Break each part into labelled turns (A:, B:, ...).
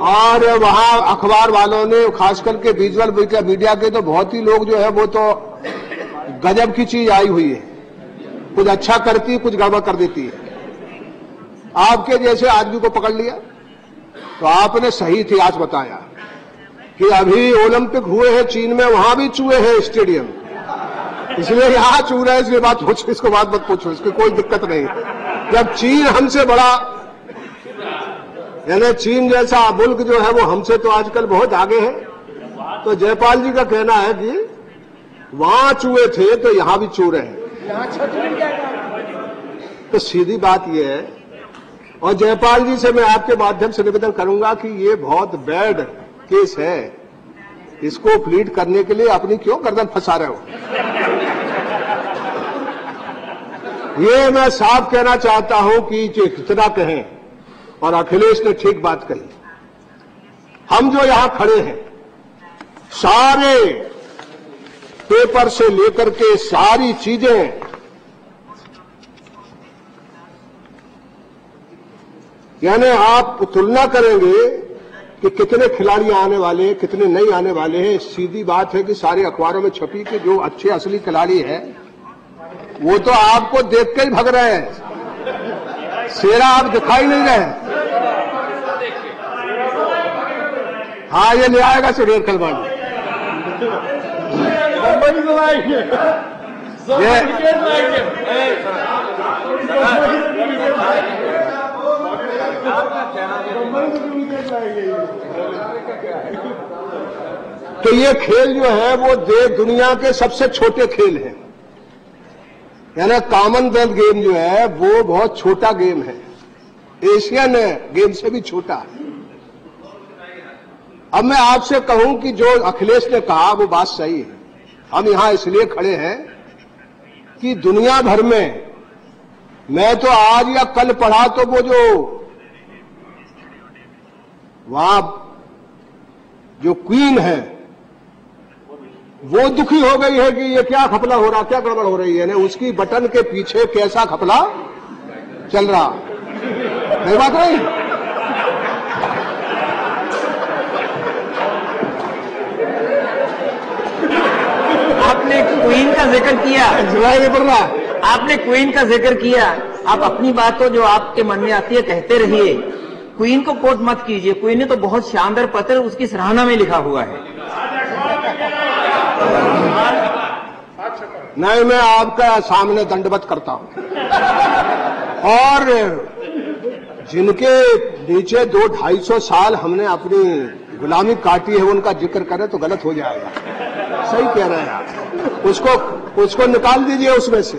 A: और वहां अखबार वालों ने, खास करके विजुअल मीडिया के तो बहुत ही लोग जो है वो तो गजब की चीज आई हुई है, कुछ अच्छा करती कुछ गड़बड़ कर देती है। आपके जैसे आदमी को पकड़ लिया तो आपने सही इतिहास बताया कि अभी ओलंपिक हुए हैं चीन में, वहां भी चूहे हैं स्टेडियम, इसलिए यहां चू रहे हैं, इसलिए बात पूछो, इसको बात मत पूछो, इसकी कोई दिक्कत नहीं। जब चीन हमसे बड़ा, यानी चीन जैसा मुल्क जो है वो हमसे तो आजकल बहुत आगे है, तो जयपाल जी का कहना है कि वहां चूहे थे तो यहां भी चू रहे हैं, तो सीधी बात यह है। और जयपाल जी से मैं आपके माध्यम से निवेदन करूंगा कि ये बहुत बैड केस है, इसको प्लीड करने के लिए अपनी क्यों गर्दन फंसा रहे हो। ये मैं साफ कहना चाहता हूं कि कितना कहें, और अखिलेश ने ठीक बात कही। हम जो यहां खड़े हैं, सारे पेपर से लेकर के सारी चीजें, यानी आप तुलना करेंगे कि कितने खिलाड़ी आने वाले, कितने नहीं आने वाले हैं। सीधी बात है कि सारे अखबारों में छपी कि जो अच्छे असली खिलाड़ी है वो तो आपको देख के ही भग रहे हैं, शेरा आप दिखाई नहीं रहे। हाँ, ये ले आएगा सुरेश खलवानी, तो ये खेल जो है वो देश दुनिया के सबसे छोटे खेल हैं, यानी कॉमनवेल्थ गेम जो है वो बहुत छोटा गेम है, एशियन गेम से भी छोटा है। अब मैं आपसे कहूं कि जो अखिलेश ने कहा वो बात सही है। हम यहां इसलिए खड़े हैं कि दुनिया भर में, मैं तो आज या कल पढ़ा तो वो जो वहां जो क्वीन है वो दुखी हो गई है कि ये क्या घपला हो रहा, क्या गड़बड़ हो रही है, ना उसकी बटन के पीछे कैसा घपला चल रहा है, बात नहीं।
B: आपने क्वीन का जिक्र किया, आपने क्वीन का जिक्र किया, आप अपनी बात तो जो आपके मन में आती है कहते रहिए, क्वीन को कोट मत कीजिए। क्वीन ने तो बहुत शानदार पत्र उसकी सराहना में लिखा हुआ है।
A: नहीं, मैं आपका सामने दंडवत करता हूं, और जिनके नीचे 200-250 साल हमने अपनी गुलामी काटी है उनका जिक्र करें तो गलत हो जाएगा। सही कह रहे हैं आप, उसको निकाल दीजिए, उसमें से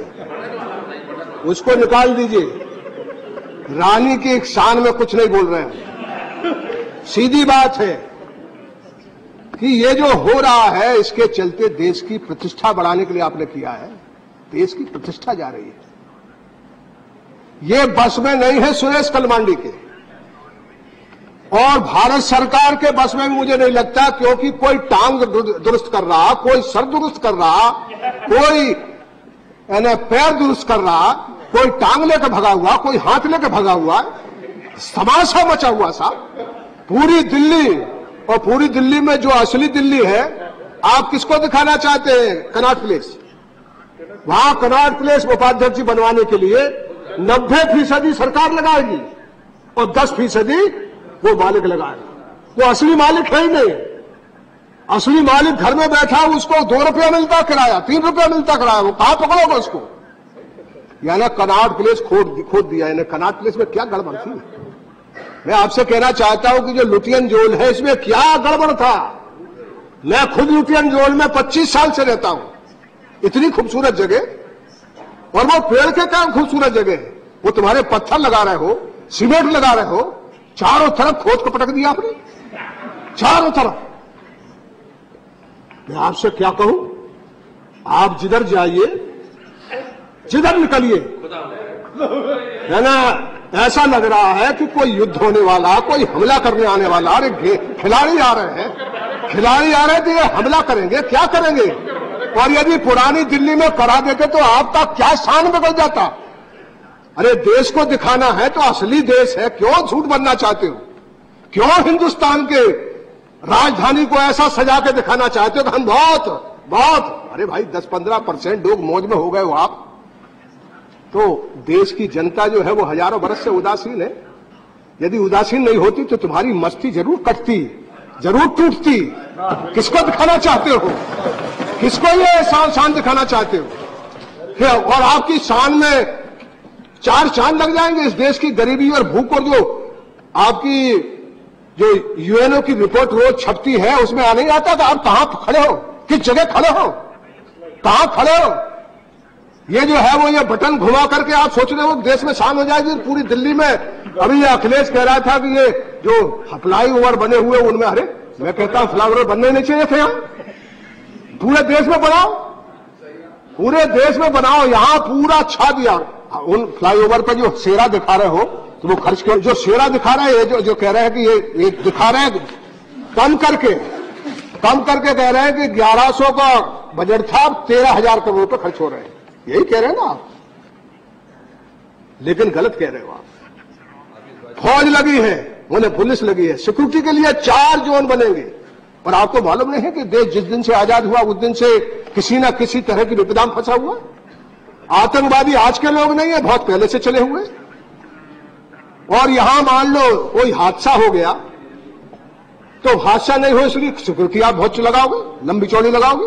A: उसको निकाल दीजिए। रानी की शान में कुछ नहीं बोल रहे हैं। सीधी बात है कि ये जो हो रहा है इसके चलते देश की प्रतिष्ठा बढ़ाने के लिए आपने किया है, देश की प्रतिष्ठा जा रही है। ये बस में नहीं है सुरेश कलमांडी के, और भारत सरकार के बस में भी मुझे नहीं लगता, क्योंकि कोई टांग दुरुस्त कर रहा, कोई सर दुरुस्त कर रहा, कोई पैर दुरुस्त कर रहा, कोई टांग लेकर भगा हुआ, कोई हाथ लेकर भगा हुआ, तमाशा मचा हुआ सा पूरी दिल्ली। और पूरी दिल्ली में जो असली दिल्ली है, आप किसको दिखाना चाहते हैं? Connaught place. वहां कनॉट प्लेस उपाध्यक्ष बनवाने के लिए 90% सरकार लगाएगी और 10% वो मालिक लगाएगा। वो असली मालिक है ही नहीं। असली मालिक घर में बैठा, उसको 2 रुपया मिलता किराया, 3 रुपया मिलता किराया, वो कहां पकड़ोगे उसको? यानी कनॉट प्लेस खोद दिया। यानी कनॉट प्लेस में क्या गड़बड़ थी? मैं आपसे कहना चाहता हूं कि जो लुटियन जोल है इसमें क्या गड़बड़ था? मैं खुद लुटियन जोल में 25 साल से रहता हूं। इतनी खूबसूरत जगह, और वो पेड़ के क्या खूबसूरत जगह है, वो तुम्हारे पत्थर लगा रहे हो, सीमेंट लगा रहे हो, चारों तरफ खोद को पटक दिया आपने, चारों तरफ। मैं आपसे क्या कहूं, आप जिधर जाइए, जिधर निकलिए, है ना, ऐसा लग रहा है कि कोई युद्ध होने वाला, कोई हमला करने आने वाला। अरे खिलाड़ी आ रहे हैं, खिलाड़ी आ रहे थे, ये हमला करेंगे, क्या करेंगे? और यदि पुरानी दिल्ली में करा देते तो आपका क्या शान बिगड़ जाता। अरे देश को दिखाना है तो असली देश है, क्यों झूठ बनना चाहते हो? क्यों हिंदुस्तान के राजधानी को ऐसा सजा के दिखाना चाहते हो कि हम बहुत अरे भाई 10-15% लोग मौज में हो गए हो आप। तो देश की जनता जो है वो हजारों बरस से उदासीन है। यदि उदासीन नहीं होती तो तुम्हारी मस्ती जरूर कटती, जरूर टूटती। किसको दिखाना चाहते हो? किसको ये शान दिखाना चाहते हो? और आपकी शान में 4 चांद लग जाएंगे। इस देश की गरीबी और भूख और जो आपकी जो यूएनओ की रिपोर्ट रोज छपती है उसमें आ नहीं आता था। आप कहां खड़े हो? किस जगह खड़े हो? कहां खड़े हो? ये जो है वो ये बटन घुमा करके आप सोच रहे हो देश में शान हो जाएगी पूरी दिल्ली में। अभी ये अखिलेश कह रहा था कि ये जो फ्लाई ओवर बने हुए उनमें, अरे मैं कहता हूं फ्लाई ओवर बनने नहीं चाहिए थे। यहां पूरे देश में बनाओ, पूरे देश में बनाओ। यहां पूरा छा दिया। उन फ्लाईओवर पर जो शेरा दिखा रहे हो तो वो खर्च कर, जो शेरा दिखा रहे हैं, जो कह रहे हैं कि ये दिखा रहे हैं कम करके कह रहे हैं कि 1100 का बजट था, 13,000 करोड़ रुपए खर्च हो रहे हैं। यही कह रहे हैं ना आप, लेकिन गलत कह रहे हो आप। फौज लगी है, उन्हें पुलिस लगी है, सिक्योरिटी के लिए 4 जोन बनेंगे। और आपको मालूम नहीं है कि देश जिस दिन से आजाद हुआ उस दिन से किसी न किसी तरह की विपदा में फंसा हुआ। आतंकवादी आज के लोग नहीं है, बहुत पहले से चले हुए। और यहां मान लो कोई हादसा हो गया तो हादसा नहीं हो इसलिए सिक्योरिटी आप बहुत लगाओगे, लंबी चौड़ी लगाओगे,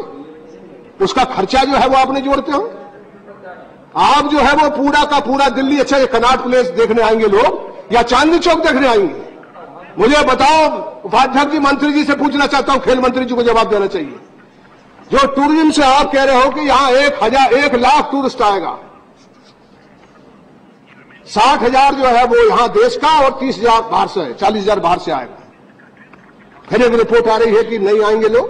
A: उसका खर्चा जो है वो आप नहीं जोड़ते हो। आप जो है वो पूरा का पूरा दिल्ली, अच्छा ये कनॉट प्लेस देखने आएंगे लोग या चांदनी चौक देखने आएंगे? मुझे बताओ, उपाध्यक्ष जी, मंत्री जी से पूछना चाहता हूं, खेल मंत्री जी को जवाब देना चाहिए। जो टूरिज्म से आप कह रहे हो कि यहां 1 लाख टूरिस्ट आएगा, 60,000 जो है वो यहां देश का और 30,000 बाहर से, 40,000 बाहर से आएगा। फिर एक रिपोर्ट आ रही है कि नहीं आएंगे लोग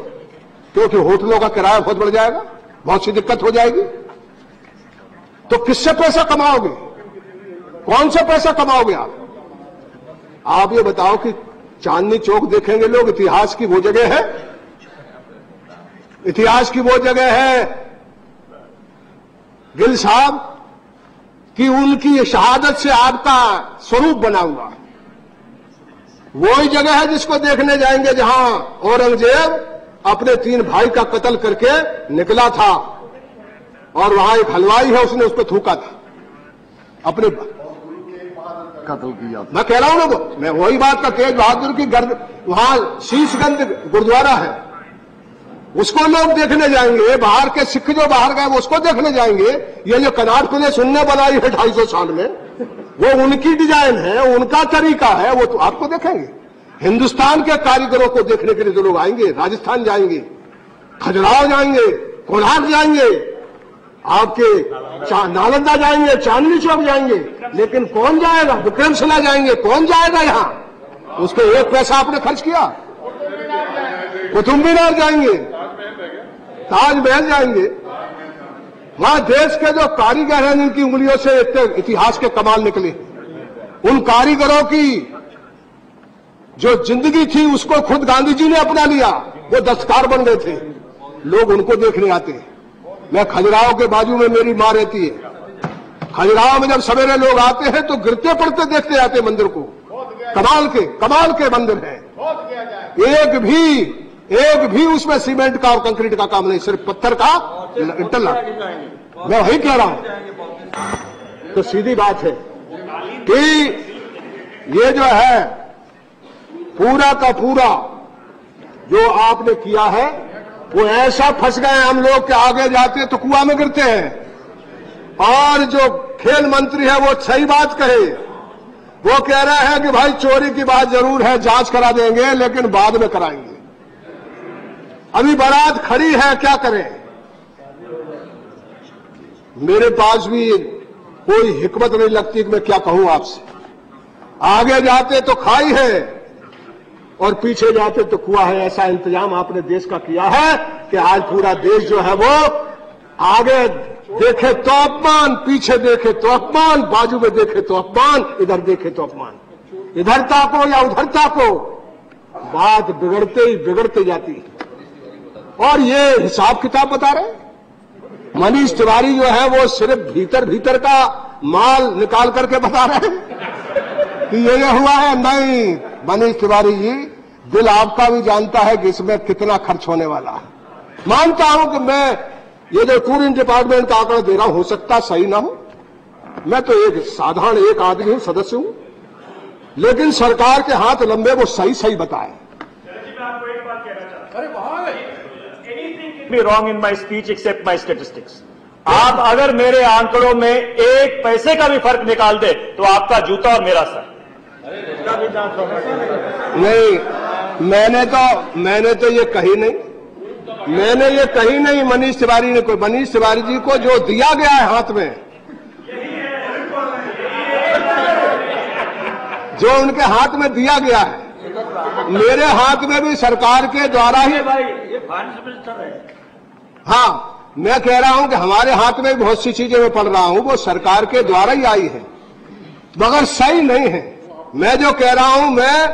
A: क्योंकि होटलों का किराया बहुत बढ़ जाएगा, बहुत सी दिक्कत हो जाएगी। तो किससे पैसा कमाओगे? कौन सा पैसा कमाओगे आप ये बताओ कि चांदनी चौक देखेंगे लोग, इतिहास की वो जगह है, इतिहास की वो जगह है गिल साहब कि उनकी शहादत से आपका स्वरूप बना हुआ। वही जगह है जिसको देखने जाएंगे जहां औरंगजेब अपने 3 भाई का कत्ल करके निकला था और वहां एक हलवाई है उसने उसको थूका था, अपने कत्ल किया। मैं कह रहा हूं ना, मैं वही बात का, तेज बहादुर की वहां शीशगंज गुरुद्वारा है, उसको लोग देखने जाएंगे। बाहर के सिख जो बाहर गए वो उसको देखने जाएंगे। ये जो कनॉट प्लेस उनने बनाई है 250 साल में, वो उनकी डिजाइन है, उनका तरीका है, वो तो आपको देखेंगे। हिंदुस्तान के कारीगरों को देखने के लिए जो लोग आएंगे, राजस्थान जाएंगे, खजुराहो जाएंगे, कोणार्क जाएंगे, आपके नालंदा जाएंगे, चांदनी चौक जाएंगे, लेकिन कौन जाएगा? विक्रमशिला जाएंगे, कौन जाएगा यहां? उसको 1 पैसा आपने खर्च किया? कुतुब मीनार जाएंगे, ताजमहल जाएंगे। वहां देश के जो कारीगर हैं जिनकी उंगलियों से इतिहास के कमाल निकले, उन कारीगरों की जो जिंदगी थी उसको खुद गांधी जी ने अपना लिया। वो दस्तकार बन गए थे, लोग उनको देखने आते हैं। मैं खजुराहो के बाजू में मेरी मां रहती है, खजुराहो में जब सवेरे लोग आते हैं तो गिरते पड़ते देखते आते मंदिर को। कमाल के मंदिर है। एक भी उसमें सीमेंट का और कंक्रीट का काम नहीं, सिर्फ पत्थर का इंटरलॉक। मैं वही कह रहा हूं। तो सीधी बात है कि ये जो है पूरा का पूरा जो आपने किया है वो ऐसा फंस गए हम लोग के आगे जाते तो कुआं में गिरते हैं। और जो खेल मंत्री है वो सही बात कहे, वो कह रहा है कि भाई चोरी की बात जरूर है, जांच करा देंगे लेकिन बाद में कराएंगे। अभी बारात खड़ी है, क्या करें? मेरे पास भी कोई हिकमत नहीं लगती कि मैं क्या कहूं आपसे। आगे जाते तो खाई है और पीछे जाते तो कुआं है। ऐसा इंतजाम आपने देश का किया है कि आज पूरा देश जो है वो आगे देखे तो अपमान, पीछे देखे तो अपमान, बाजू में देखे तो अपमान, इधर देखे तो अपमान। इधर ताको या उधर ताको, बात बिगड़ते ही बिगड़ते जाती है। और ये हिसाब किताब बता रहे मनीष तिवारी जो है वो सिर्फ भीतर का माल निकाल करके बता रहे हैं। कि ये हुआ है। नहीं मनीष तिवारी जी, दिल आपका भी जानता है कि इसमें कितना खर्च होने वाला है। मानता हूं कि मैं ये जो टूरिज्म डिपार्टमेंट का आंकड़ा दे रहा हूं, हो सकता सही ना हो, मैं तो एक साधारण एक आदमी हूं, सदस्य हूं, लेकिन सरकार के हाथ लंबे, वो सही सही बताए।
C: Be wrong in my speech except my statistics. आप अगर मेरे आंकड़ों में एक पैसे का भी फर्क निकाल दे तो आपका जूता और मेरा सर।
A: नहीं, मैंने तो ये कही नहीं, मनीष तिवारी ने, कोई मनीष तिवारी जी को जो दिया गया है हाथ में, जो उनके हाथ में दिया गया है, मेरे हाथ में भी सरकार के द्वारा ही। हाँ, मैं कह रहा हूं कि हमारे हाथ में बहुत सी चीजें मैं पढ़ रहा हूं, वो सरकार के द्वारा ही आई है, मगर सही नहीं है। मैं जो कह रहा हूं, मैं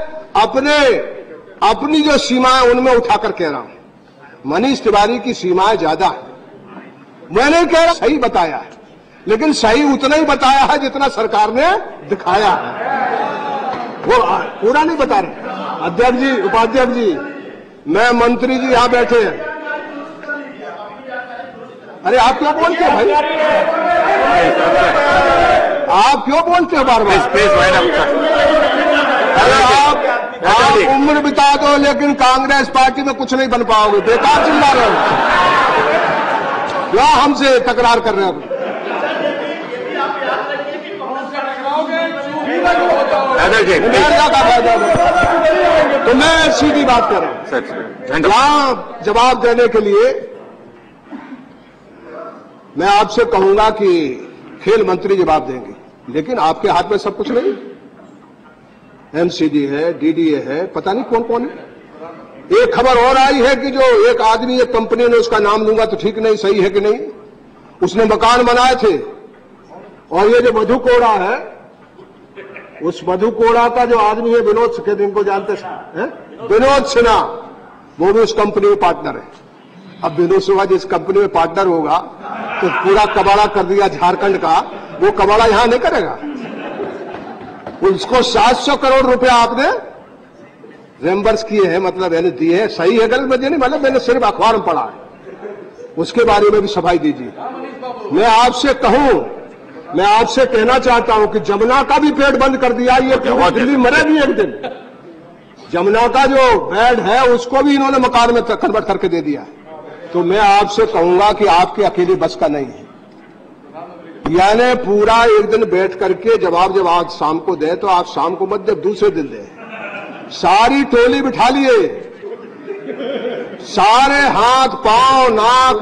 A: अपनी जो सीमाएं उनमें उठाकर कह रहा हूं। मनीष तिवारी की सीमाएं ज्यादा है। मैं नहीं कह रहा सही बताया है, लेकिन सही उतना ही बताया है जितना सरकार ने दिखाया है, वो पूरा नहीं बता रहे। अध्यक्ष जी, उपाध्यक्ष जी, मैं मंत्री जी यहां बैठे हैं। अरे आप क्यों बोलते हो भाई? आप क्यों बोलते हो बार बार? अरे आप उम्र बिता दो, लेकिन कांग्रेस पार्टी में कुछ नहीं बन पाओगे। बेकार चिल्ला रहे हो, क्या हमसे तकरार कर रहे हो? तो मैं सीधी बात कर रहा हूं। यहां जवाब देने के लिए मैं आपसे कहूंगा कि खेल मंत्री जवाब देंगे, लेकिन आपके हाथ में सब कुछ नहीं। एमसीडी है, डीडीए है, पता नहीं कौन कौन है। एक खबर और आई है कि जो एक आदमी, एक कंपनी ने, उसका नाम लूंगा तो ठीक नहीं, सही है कि नहीं, उसने मकान बनाए थे, और ये जो मधु कोड़ा है, उस मधु कोड़ा का जो आदमी है, विनोद सिन्हा, इनको जानते हैं, विनोद सिन्हा, वो भी उस कंपनी में पार्टनर है। अब विनोद सिन्हा जिस कंपनी में पार्टनर होगा तो पूरा कबाड़ा कर दिया झारखंड का, वो कबाड़ा यहां नहीं करेगा। उसको 700 करोड़ रुपया आपने रेम्बर्स किए हैं, मतलब यानी दिए हैं। सही है गलत मुझे नहीं मालूम, मैंने सिर्फ अखबार में पढ़ा है, उसके बारे में भी सफाई दीजिए। मैं आपसे कहना चाहता हूं कि जमुना का भी पेट बंद कर दिया, ये दिल्ली मरेगी एक दिन। जमुना का जो बेड है उसको भी इन्होंने मकान में कन्वर्ट करके दे दिया। तो मैं आपसे कहूंगा कि आपकी अकेली बस का नहीं है, यानी पूरा एक दिन बैठ करके जवाब जब आज शाम को दे तो आप शाम को मत दे, दूसरे दिन दे। सारी टोली बिठा लिए, सारे हाथ पांव नाक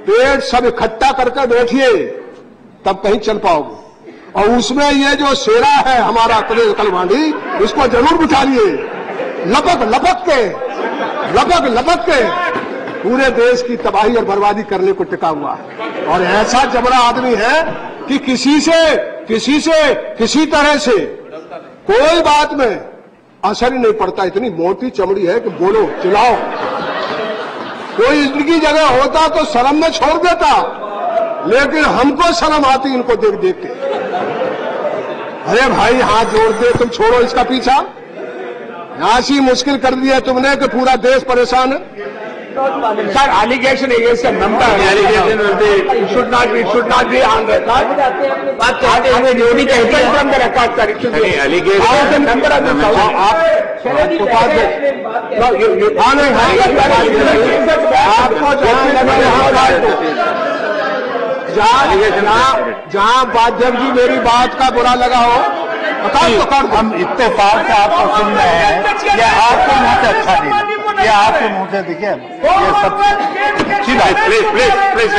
A: पेट सब इकट्ठा करके बैठिए, तब कहीं चल पाओगे। और उसमें ये जो शेरा है हमारा अखिलेश कलवाणी, इसको जरूर बिठा लिए, लपक के पूरे देश की तबाही और बर्बादी करने को टिका हुआ है। और ऐसा जबरा आदमी है कि किसी किसी तरह से कोई बात में असर ही नहीं पड़ता। इतनी मोटी चमड़ी है कि बोलो चिल्लाओ, कोई इनकी जगह होता तो शर्म में छोड़ देता, लेकिन हमको शर्म आती इनको देख देख के। अरे भाई हाथ जोड़ दे, तुम छोड़ो इसका पीछा, ऐसी मुश्किल कर दिया तुमने कि पूरा देश परेशान है।
B: Sir, allegation against a member. Allegation will be, it should not be on record. बात कहते हैं जो भी कहते हैं from the record, sir. It should be. Allegation. Member of the House. आपको बात जहाँ उपाध्यक्ष जी मेरी बात का बुरा लगा हो,
D: हम इत्तेफाक से आपको सुन रहे हैं, ये आपके मुंह से अच्छा नहीं, ये आपके मुंह से देखिए, ये सब
C: प्लीज